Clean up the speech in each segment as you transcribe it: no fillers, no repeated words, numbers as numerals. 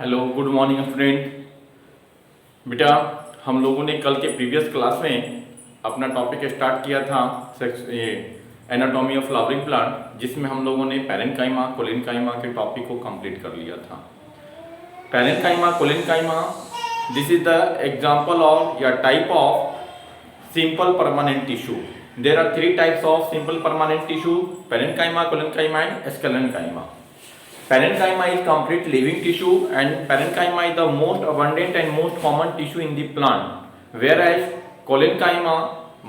Hello good morning student. बेटा हम लोगों ने कल के प्रीवियस क्लास में अपना टॉपिक स्टार्ट किया था ये एनाटॉमी ऑफ फ्लावरिंग प्लांट, जिसमें हम लोगों ने पैरेन्काइमा कोलिनकाइमा के टॉपिक को कंप्लीट कर लिया था। Parenchyma collenchyma, this is the example of या type of simple permanent tissue. There are three types of simple permanent tissue: parenchyma, collenchyma and sclerenchyma. Parenchyma is complete living tissue and parenchyma is the most abundant and most common tissue in the plant, whereas collenchyma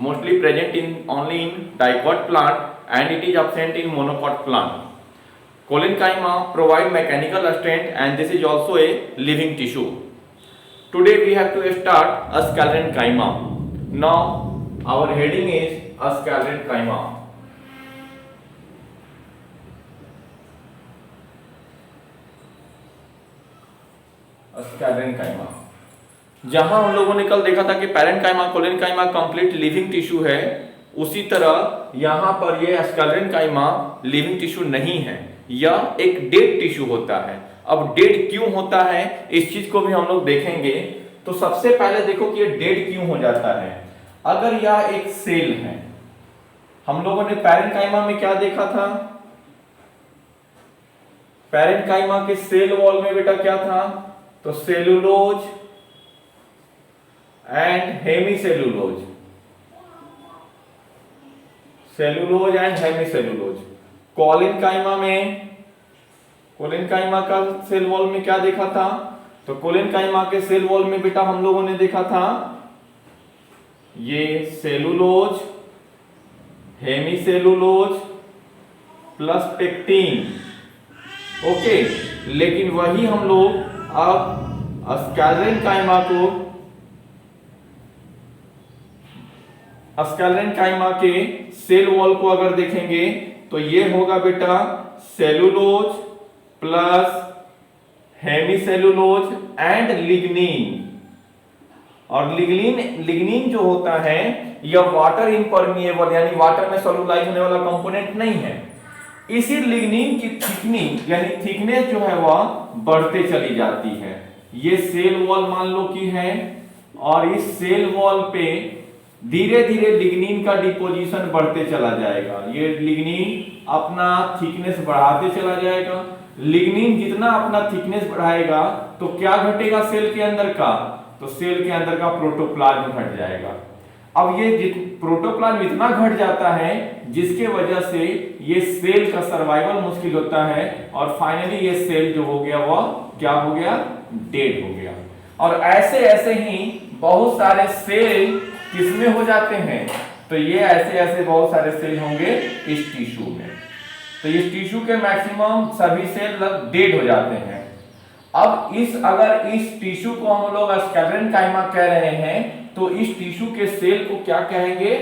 mostly present in only in dicot plant and it is absent in monocot plant. Collenchyma provide mechanical strength and this is also a living tissue. Today we have to start a sclerenchyma. Now our heading is a sclerenchyma. Parenchyma, जहां हम लोगों ने कल देखा था कि parenchyma कोलिनकाइमा complete living tissue है, उसी तरह यहां पर ये स्क्लेरेन्काइमा लिविंग टिश्यू नहीं है, यह एक डेड टिश्यू होता है। अब डेड क्यों होता है इस चीज को भी हम लोग देखेंगे। तो सबसे पहले देखो कि ये डेड क्यों हो जाता है। अगर यह एक सेल है, हम लोगों ने पैरेन्काइमा में क्या देखा था, पैरेन्काइमा के सेल वॉल में बेटा क्या था, तो cellulose and hemicellulose, cellulose and hemicellulose. Collenchyma में, कोलिनकाइमा का सेल वॉल में क्या देखा था, तो कोलिनकाइमा के सेल वॉल में बेटा हम लोगों ने देखा था ये cellulose, hemicellulose plus pectin. Okay, लेकिन वही हम लोग अब स्क्लेरेन्काइमा को, स्क्लेरेन्काइमा के सेल वॉल को अगर देखेंगे तो ये होगा बेटा cellulose plus hemicellulose and lignin. और लिग्निन जो होता है यह वाटर इम्परमिएबल यानी वाटर में सोलुलाइज होने वाला कंपोनेंट नहीं है। इसी लिग्निन की थिकनिंग यानी थिकनेस जो है वह बढ़ते चली जाती है। ये सेल वॉल मान लो कि है और इस सेल वॉल पे धीरे धीरे लिग्निन का डिपोजिशन बढ़ते चला जाएगा। ये लिग्निन अपना थिकनेस बढ़ाते चला जाएगा। लिग्निन जितना अपना थिकनेस बढ़ाएगा तो क्या घटेगा सेल के अंदर का, तो सेल के अंदर का प्रोटोप्लाज्म घट जाएगा। अब ये प्रोटोप्लाज्म इतना घट जाता है जिसके वजह से ये सेल का सर्वाइवल मुश्किल होता है और फाइनली ये सेल जो हो गया वह क्या हो गया, डेड हो गया। और ऐसे ऐसे ही बहुत सारे सेल किसमें हो जाते हैं, तो ये ऐसे ऐसे बहुत सारे सेल होंगे इस टिश्यू में। तो इस टिश्यू के मैक्सिमम सभी सेल डेड हो जाते हैं। अब अगर इस टिश्यू को हम लोग स्क्लेरेन्काइमा कह रहे हैं तो इस टिश्यू के सेल को क्या कहेंगे,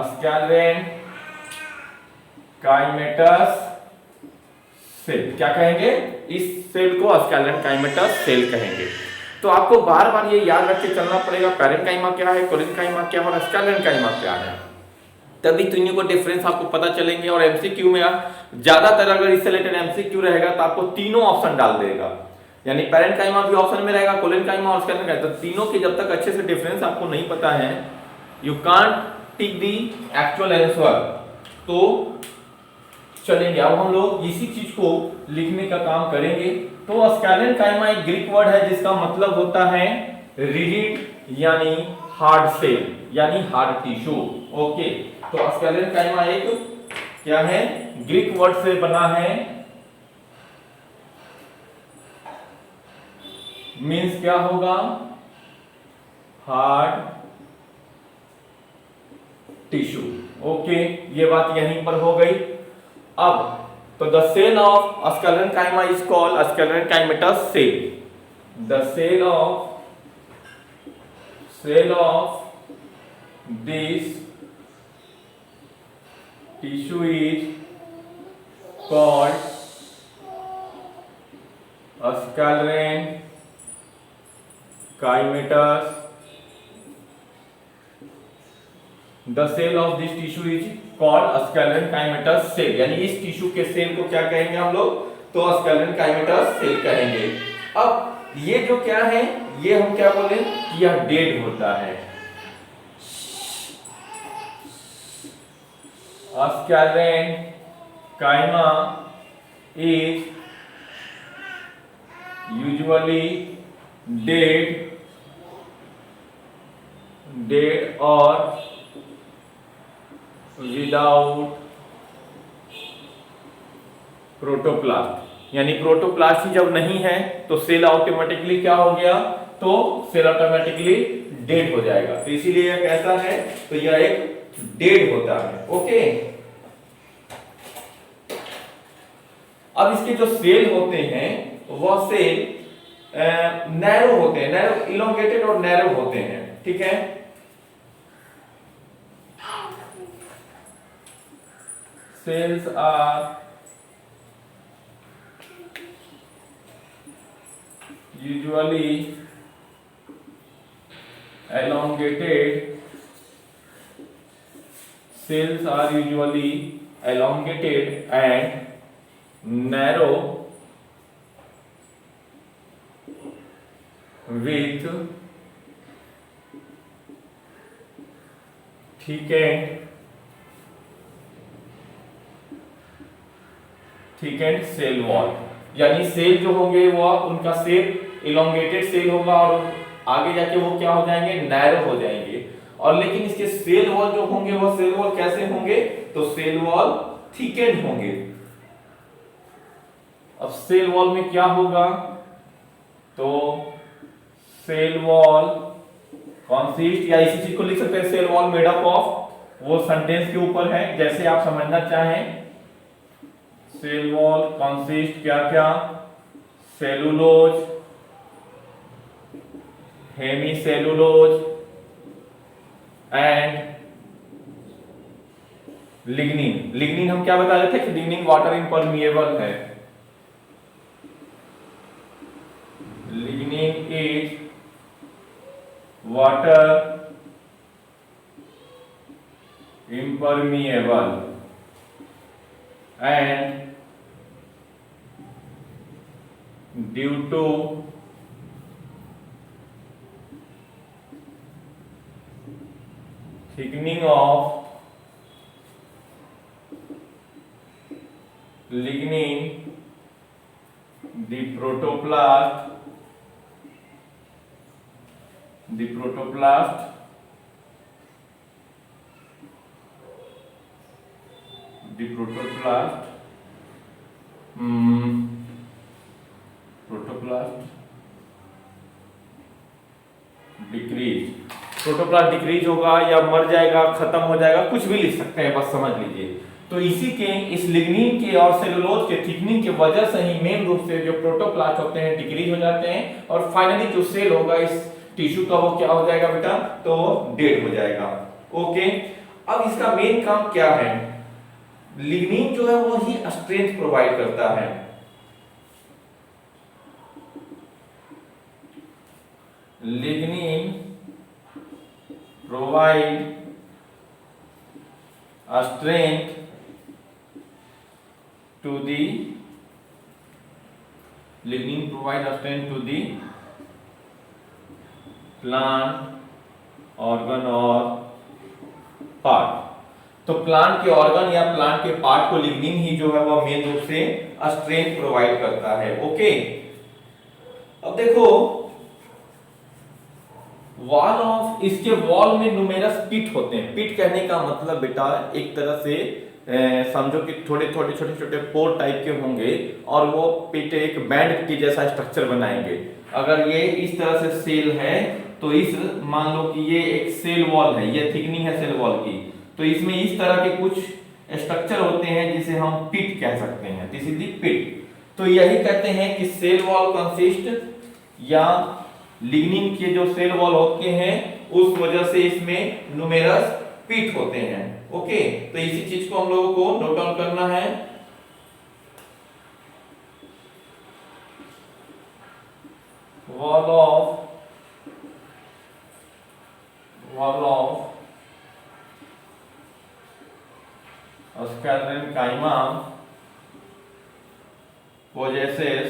स्क्लेरेन्काइमेटस सेल। क्या कहेंगे, इस सेल को स्क्लेरेन्काइमेटस सेल कहेंगे। तो आपको बार बार ये याद रख के चलना पड़ेगा पैरेन्काइमा क्या है, कोलिनकाइमा क्या है और स्क्लेरेन्काइमा क्या है, तभी तीनों को डिफरेंस आपको पता चलेंगे। और एमसीक्यू में ज्यादातर अगर इससे रिलेटेड एमसीक्यू रहेगा तो आपको तीनों ऑप्शन डाल देगा, यानी पैरेन्काइमा भी ऑप्शन में रहेगा, कोलिनकाइमा और स्क्लेरेन्काइमा। तो तीनों के जब तक अच्छे से डिफरेंस आपको नहीं पता है, you can't tick the actual answer. तो चलेंगे अब हम लोग इसी चीज को लिखने का काम करेंगे। तो स्क्लेरेन्काइमा एक ग्रीक वर्ड है जिसका मतलब होता है रिजिड यानी हार्ड सेल यानी हार्ड टिश्यू। ओके, तो स्क्लेरेन्काइमा एक क्या है, ग्रीक वर्ड से बना है, मीन्स क्या होगा, हार्ड टिश्यू। ओके, ये बात यहीं पर हो गई। अब तो the cell of sclerenchyma is called sclerenchymatous cell. The cell of this tissue is called sclerenchymatous. The cell of this tissue is called sclerenchymatous cell, यानी इस टिश्यू के सेल को क्या कहेंगे हम लोग, तो स्केलेरेंकाइमेटस सेल कहेंगे। अब ये जो क्या है, ये हम क्या बोले कि यह डेड होता है। स्केलेरेंकाइमा is usually dead or without protoplast, यानी प्रोटोप्लास्ट ही जब नहीं है तो सेल ऑटोमेटिकली क्या हो गया, तो सेल ऑटोमेटिकली डेड हो जाएगा। तो इसीलिए यह कैसा है, तो यह एक डेड होता है। ओके, अब इसके जो सेल होते हैं वह सेल नैरो होते हैं, नैरो इलोंगेटेड और नैरो होते हैं, ठीक है। Cells are usually elongated, cells are usually elongated and narrow with thickened cell wall, यानी सेल जो होंगे वो उनका शेप इलोंगेटेड सेल होगा और आगे जाके वो क्या हो जाएंगे, नैरो हो जाएंगे। और लेकिन इसके सेल वॉल जो होंगे वो सेल वॉल कैसे होंगे, तो सेल वॉल थिकेंड होंगे। अब सेल वॉल में क्या होगा, तो सेल वॉल कंसिस्ट, या इसी चीज को लिख सकते हैं cell wall made up of, वो सेंटेंस के ऊपर है जैसे आप समझना चाहें। सेल वॉल कंसिस्ट क्या क्या, cellulose, hemicellulose and lignin. Lignin हम क्या बता रहे थे कि लिग्निन वाटर इम्परमिएबल है। Lignin is water impermeable and due to thickening of lignin, the protoplast protoplast decrease होगा या मर जाएगा, खत्म हो जाएगा, कुछ भी लिख सकते हैं, बस समझ लीजिए। तो इसी के इस लिग्निन के और सेलुलोज के थिकनिंग की वजह से ही मेन रूप से जो प्रोटोप्लास्ट होते हैं डिक्रीज हो जाते हैं और फाइनली जो सेल होगा इस टिश्यू का वो क्या हो जाएगा बेटा, तो डेड हो जाएगा। ओके, अब इसका मेन काम क्या है, लिग्निन जो है वो ही स्ट्रेंथ प्रोवाइड करता है। Lignin provide strength to the lignin provide strength to the plant organ or part। तो प्लांट के ऑर्गन या प्लांट के पार्ट को लिग्निन ही जो है वह मेन रूप से स्ट्रेंथ प्रोवाइड करता है। ओके, अब देखो वॉल ऑफ, इसके वॉल में न्यूमेरस पिट होते हैं। पिट कहने का मतलब बेटा एक तरह से समझो कि थोड़े थोड़े छोटे छोटे पोर टाइप के होंगे और वो पिट एक बैंड के जैसा स्ट्रक्चर बनाएंगे। अगर ये इस तरह से सेल है तो इस, मान लो कि ये एक सेल वॉल है, ये थिकनिंग है सेल वॉल की, तो इसमें इस तरह के कुछ स्ट्रक्चर होते हैं जिसे हम पिट कह सकते हैं, दिस इज द पिट। तो यही कहते हैं कि सेल वॉल कंसिस्ट, या लिग्निन के जो सेल वॉल होते हैं उस वजह से इसमें न्यूमेरस पिट होते हैं। ओके, तो इसी चीज को हम लोगों को नोट डाउन करना है। Wall of Sclerenchyma possesses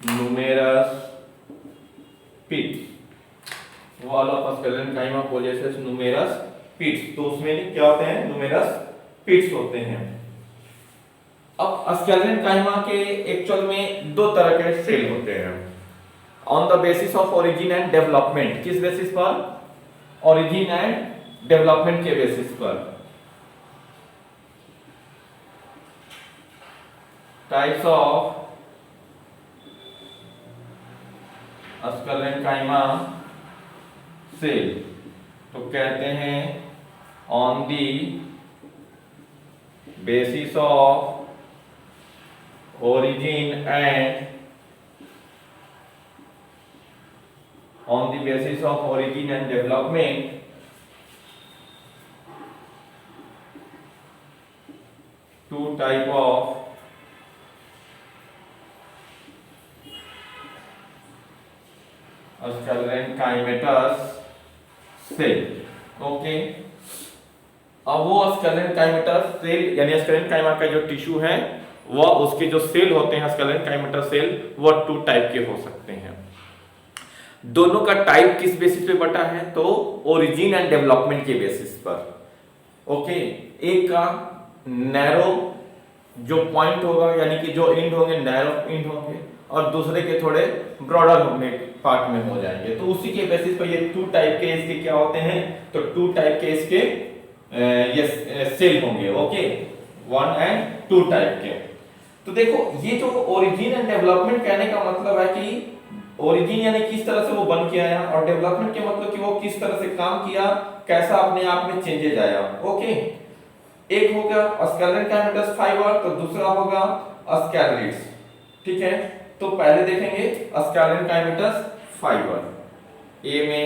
numerous pits. Wall of Sclerenchyma possesses numerous pits. तो उसमें क्या होते हैं? numerous pits होते हैं। अब Sclerenchyma के एक्चुअल में दो तरह के सेल होते हैं। On the basis of origin and development. किस बेसिस पर? ओरिजिन एंड डेवलपमेंट के बेसिस पर। टाइप्स ऑफ Sclerenchyma सेल, तो कहते हैं on the basis of origin and on the basis of origin and development, two type of Sclerenchymatous cell. Okay, अब वो Sclerenchymatous cell यानी Sclerenchyma का जो टिश्यू है वह उसके जो सेल होते हैं Sclerenchymatous सेल वो टू टाइप के हो सकते हैं। दोनों का टाइप किस बेसिस पे बटा है? तो ओरिजिन एंड डेवलपमेंट के बेसिस पर। ओके, एक का नैरो जो पॉइंट होगा यानी कि जो एंड होंगे नैरो एंड होंगे और दूसरे के थोड़े ब्रॉडर होंगे पार्ट में हो जाएंगे, तो उसी के बेसिस पर ये टू टाइप के इसके क्या होते हैं? तो टू टाइप के इसके ये सेल होंगे। ओके, 1 एंड 2 टाइप के। तो देखो ये जो ओरिजिन एंड डेवलपमेंट कहने का मतलब है कि ओरिजिन यानी किस तरह से वो बन के आया और डेवलपमेंट के मतलब कि वो किस तरह से काम किया, कैसा अपने आप में चेंजेस आया। ओके, एक होगा Sclerenchymatous फाइबर तो दूसरा होगा Scaleretes। ठीक है, तो पहले देखेंगे Sclerenchymatous फाइबर। ए में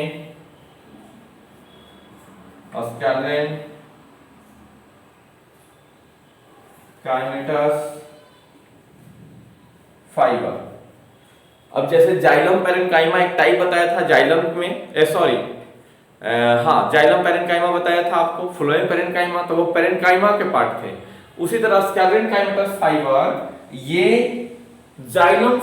Sclerenchymatous फाइबर। अब जैसे जाइलम पैरेन्काइमा एक टाइप बताया था जाइलम में, जाइलम पैरेन्काइमा बताया था आपको, फ्लोएम पैरेन्काइमा तो वो पैरेन्काइमा के पार्ट थे। उसी तरह Sclerenchymatous फाइबर ये जाइलम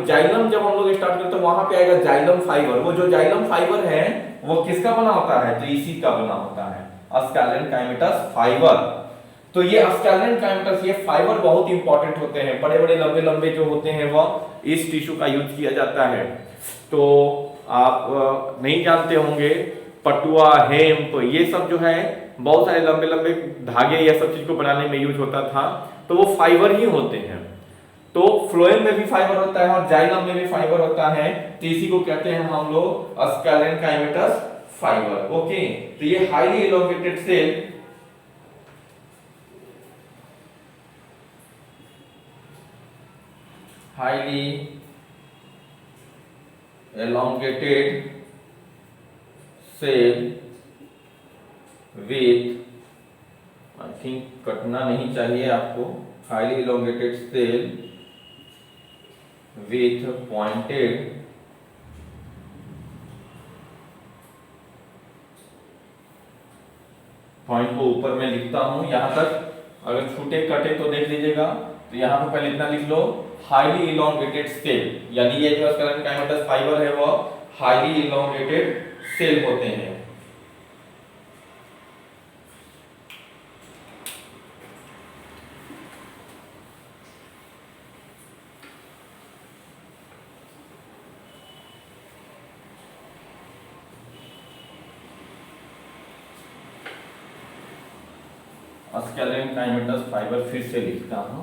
जाइलम जब हम लोग स्टार्ट करते हैं तो वहां पे आएगा जाइलम फाइबर। वो जो जाइलम फाइबर है वो किसका बना होता है? तो इसी का बना होता है Sclerenchymatous फाइबर। तो ये Sclerenchymatous ये फाइबर बहुत इंपॉर्टेंट होते हैं, बड़े बड़े लंबे लंबे जो होते हैं वो इस टिश्यू का यूज किया जाता है। तो आप नहीं जानते होंगे पटुआ, हेम्प ये सब जो है बहुत सारे लंबे लंबे धागे या सब चीज को बनाने में यूज होता था, तो वो फाइबर ही होते हैं। तो फ्लोएम में भी फाइबर होता है और जाइलम में भी फाइबर होता है, तो इसी को कहते हैं हम लोग Sclerenchymatous फाइबर। ओके, तो ये highly elongated cell highly elongated cell with, I think कटना नहीं चाहिए आपको, highly elongated cell with pointed point को ऊपर में लिखता हूं यहां तक, अगर छूटे कटे तो देख लीजिएगा। तो यहां पे पहले इतना लिख लो हाईली इलोंगेटेड सेल, यानी ये जो Sclerenchymatous फाइबर है वो हाईली इलोंगेटेड सेल होते हैं। Sclerenchymatous फाइबर फिर से लिखता हूं,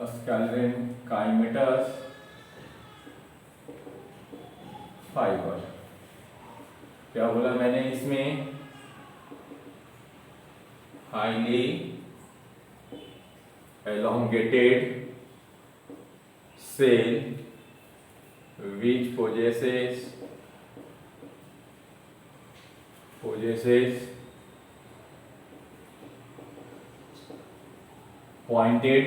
Sclerenchymatous फाइबर। क्या बोला मैंने इसमें? Highly elongated cell which possesses pointed,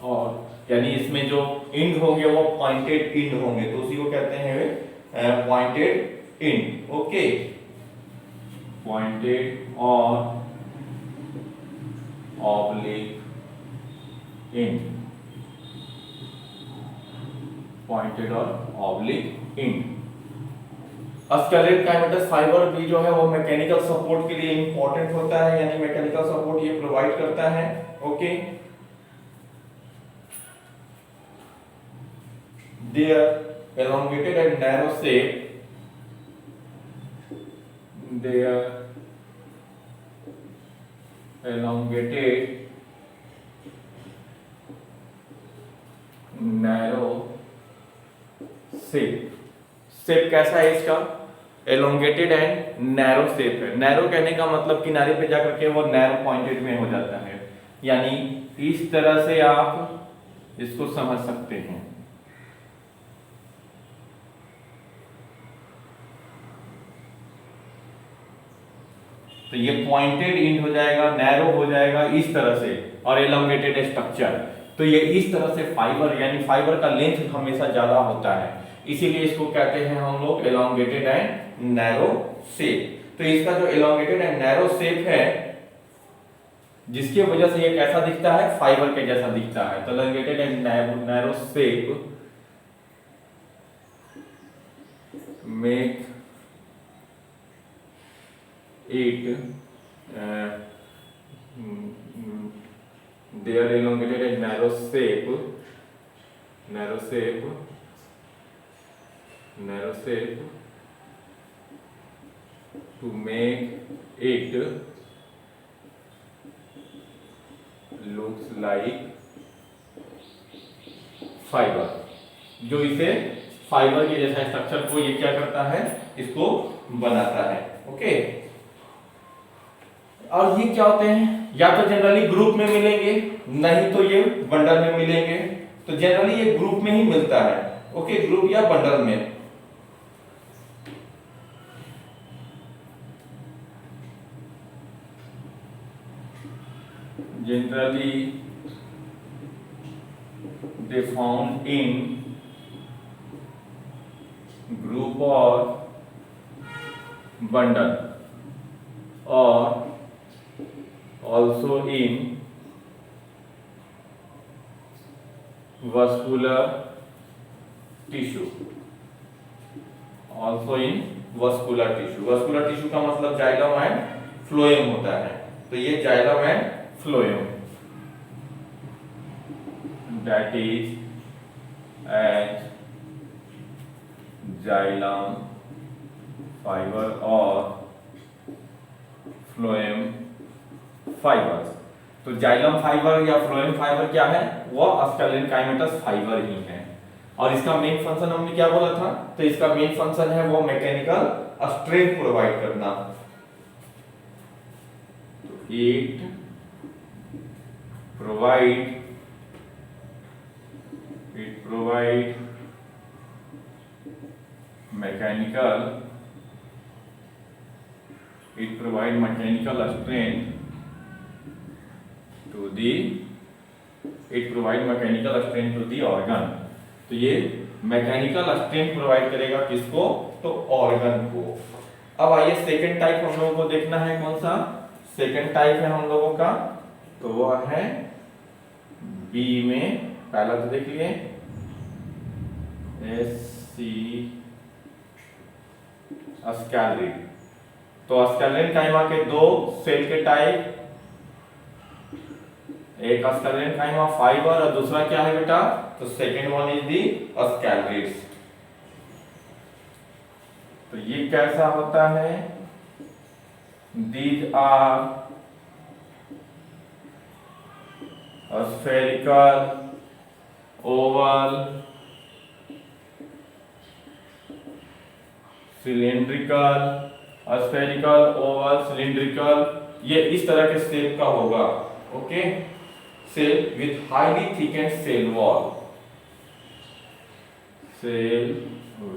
और यानी इसमें जो इंड होंगे वो पॉइंटेड इंड होंगे, तो उसी को कहते हैं पॉइंटेड इंड। ओके, पॉइंटेड और ऑब्लिक इंड, पॉइंटेड और ऑब्लिक इंड। स्केलेट काइमेटस फाइबर भी जो है वो मैकेनिकल सपोर्ट के लिए इंपॉर्टेंट होता है, यानी मैकेनिकल सपोर्ट ये प्रोवाइड करता है। Okay, their elongated and narrow shape, their elongated narrow shape, shape कैसा है इसका, एलोंगेटेड एंड नैरो शेप है। नैरो कहने का मतलब किनारे पे जाकर के वो नैरो पॉइंटेड में हो जाता है, यानी इस तरह से आप इसको समझ सकते हैं। तो ये पॉइंटेड इंड हो जाएगा, नैरो हो जाएगा इस तरह से, और एलोंगेटेड स्ट्रक्चर। तो ये इस तरह से फाइबर, यानी फाइबर का लेंथ हमेशा ज्यादा होता है, इसीलिए इसको कहते हैं हम लोग एलोंगेटेड एंड नैरो शेप। तो इसका जो एलोंगेटेड एंड नैरो शेप है, जिसकी वजह से ये कैसा दिखता है, फाइबर के जैसा दिखता है। तो elongated and narrow shape make it they are elongated and narrow shape to make it looks like fiber, जो इसे फाइबर के जैसा स्ट्रक्चर को ये क्या करता है, इसको बनाता है। ओके, और ये क्या होते हैं, या तो जनरली ग्रुप में मिलेंगे, नहीं तो ये बंडल में मिलेंगे। तो जनरली ये ग्रुप में ही मिलता है। ओके, ग्रुप या बंडल में। Generally they found in group or bundle, or also in vascular tissue, also in vascular tissue। vascular tissue का मतलब जाइलम एंड फ्लोएम होता है। तो ये xylem and phloem, that is as xylem fiber or phloem fibers। तो xylem fibre या phloem fibre क्या है, वो स्केलेटन काइमेटस फाइबर ही है। और इसका मेन फंक्शन हमने क्या बोला था, तो इसका मेन फंक्शन है वो मैकेनिकल स्ट्रेंथ प्रोवाइड करना। तो it provide mechanical strength to the organ। तो ये मैकेनिकल स्ट्रेंथ प्रोवाइड करेगा किसको, तो ऑर्गन को। अब आइए सेकंड टाइप हम लोगों को देखना है, कौन सा सेकंड टाइप है हम लोगों का, तो वह है बी में। पहला तो देख लिए स्कैलरिड। तो स्कैलरिन काइमा के दो सेल के टाइप, एक स्कैलरिन काइमा फाइबर और दूसरा क्या है बेटा, तो second one is the sclereids. तो ये कैसा होता है, these are spherical, oval, cylindrical, spherical, oval, cylindrical, ये इस तरह के शेप का होगा। Okay, cell with highly thickened cell wall, cell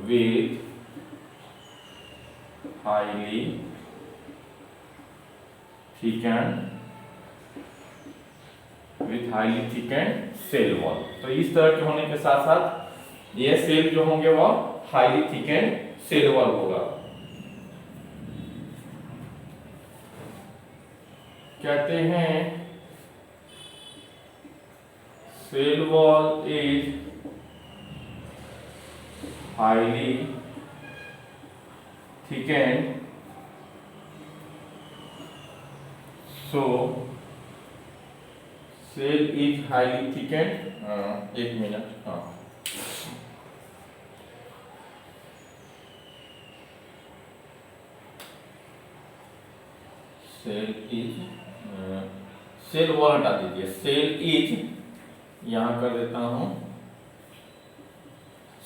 with highly thickened with highly thickened cell wall. तो इस तरह के होने के साथ साथ ये सेल जो होंगे वो हाईली थिकेंड सेल वॉल होगा। कहते हैं cell wall is highly thickened, so cell is highly thickened। एक मिनट, हाँ, सेल इज, सेल वॉल हटा दीजिए, सेल इज यहां कर देता हूं,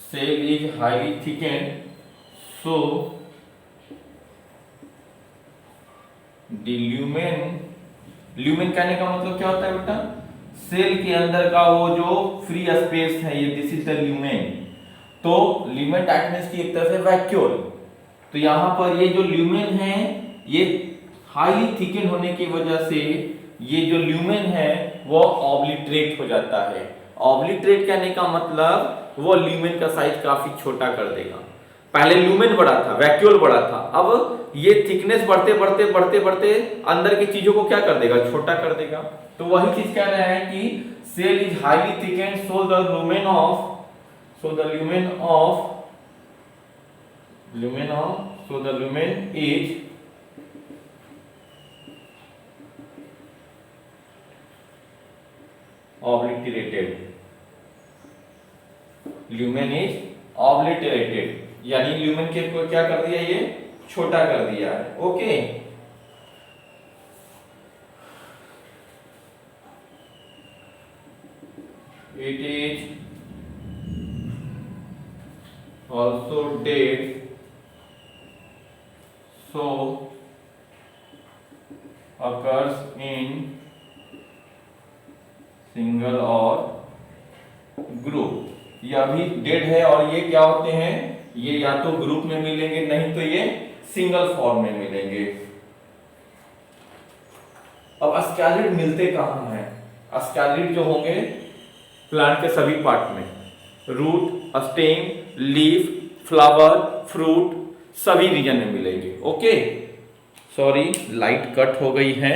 cell is highly thickened, so lumen, lumen कहने का मतलब क्या होता है बेटा, सेल के अंदर का वो जो फ्री स्पेस है, ये दिस इज द ल्यूमेन। तो ल्यूमेन दैट मींस की एक तरह से वैक्यूल। तो यहां पर ये जो ल्यूमेन है ये हाईली थिकन होने की वजह से ये जो ल्यूमेन है वो ऑब्लिटरेट हो जाता है। ऑब्लिटरेट कहने का मतलब वो ल्यूमेन का साइज काफी छोटा कर देगा। पहले ल्यूमेन बड़ा था, वैक्यूल बड़ा था, अब ये थिकनेस बढ़ते बढ़ते बढ़ते बढ़ते अंदर की चीजों को क्या कर देगा, छोटा कर देगा। तो वही चीज कह रहे हैं कि cell is highly thickened, so the lumen of, so the lumen is obliterated, lumen is obliterated, यानी ल्यूमेन के को क्या कर दिया, ये छोटा कर दिया है। Okay, it is also dead, so occurs in single और ग्रुप। यह भी डेड है और ये क्या होते हैं, ये या तो ग्रुप में मिलेंगे, नहीं तो ये सिंगल फॉर्म में मिलेंगे। अब अस्कैलिड मिलते कहां हैं, अस्कैलिड जो होंगे प्लांट के सभी पार्ट में, root, stem, leaf, flower, fruit, सभी रीजन में मिलेंगे। ओके, सॉरी लाइट कट हो गई है।